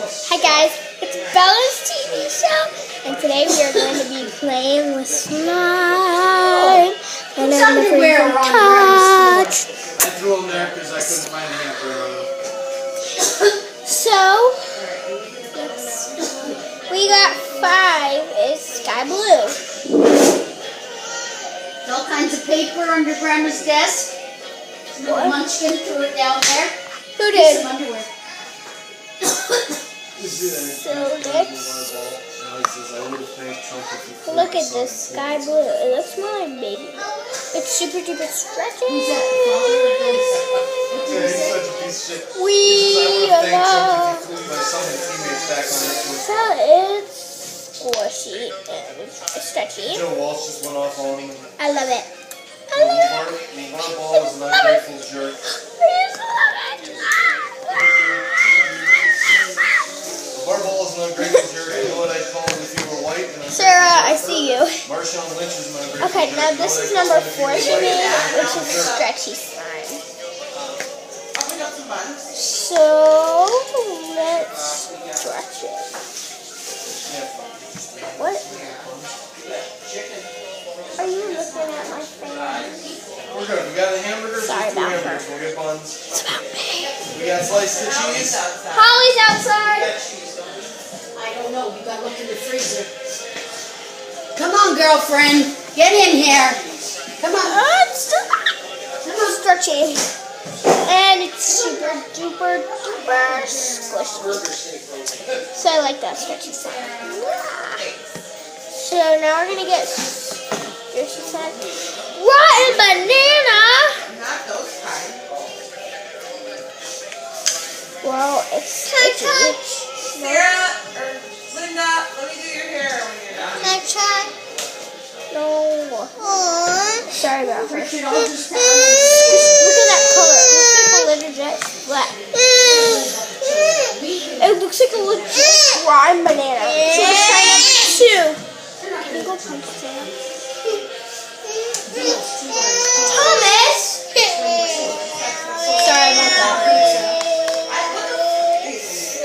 Hi guys, it's Bella's TV show, and today we are going to be playing with slime. And I'm going to touch. I threw them there because I couldn't find a hamper. So, we got 5 is sky blue. All kinds of paper under Grandma's desk. Little munchkin threw it down there. Who did? Some underwear. So next, look at this sky blue. It looks more like baby. It's super duper stretchy. We love. So it's squishy and stretchy. Joe Walsh just went off on him. I love it. I love it. Ball is an ungrateful jerk. I just love it. Ball is an ungrateful jerk. You know what I'd call him if you were white? Sarah, I see you. Marshawn Lynch is an ungrateful Okay, jerk. now this is number 4 she made, which is stretchy slime. So let's stretch it. What? Are you looking at my fan? We're good. We got a hamburger. Sorry about her. We'll get buns. It's about me. We got sliced of cheese. Holly's outside. I don't know. You gotta look in the freezer. Come on, girlfriend. Get in here. Come on. It's still stretchy. And it's super duper duper squishy. So I like that stretchy side. So now we're gonna get stretchy side. Rotten banana! Not those kind. Well, it's sticky. Sarah or Linda, let me do your hair when you're done. Can I try? No. Sorry about her. Look at that color. It looks like a legit black. It looks like a legit prime banana. So let's try number 2. Can you go punch Sam? Thomas! Sorry about that.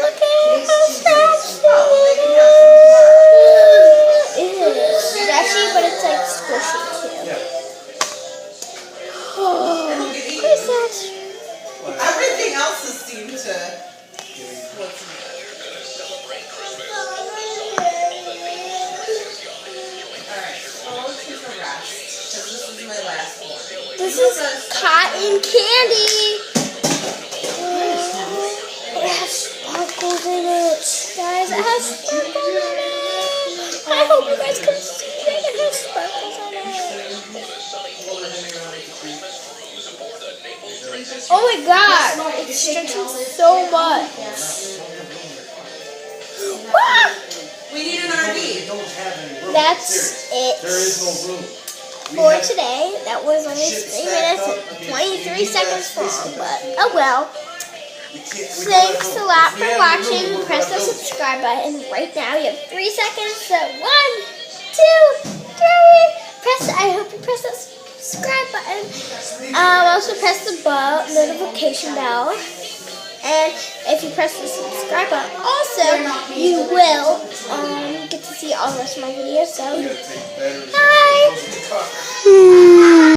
Look at how stretchy it is. It is stretchy, but it's like squishy too. Oh, what is that? Everything else has seemed to. Alright, so let's take a rest. Because this is my last one. This is cotton candy. It has sparkles in it. Guys, it has sparkles in it. I hope you guys can see it. It has sparkles in it. Oh my god. It's stretching so much. Ah! We need an RV. That's it. There is no room. For today. That was only 3 minutes and 23 seconds long, but oh well. Thanks a lot for watching. Press the subscribe button right now. You have 3 seconds. So 1, 2, 3. I hope you press the subscribe button. Also press the notification bell. And if you press the subscribe button, also you will get to see all the rest of my videos. So bye.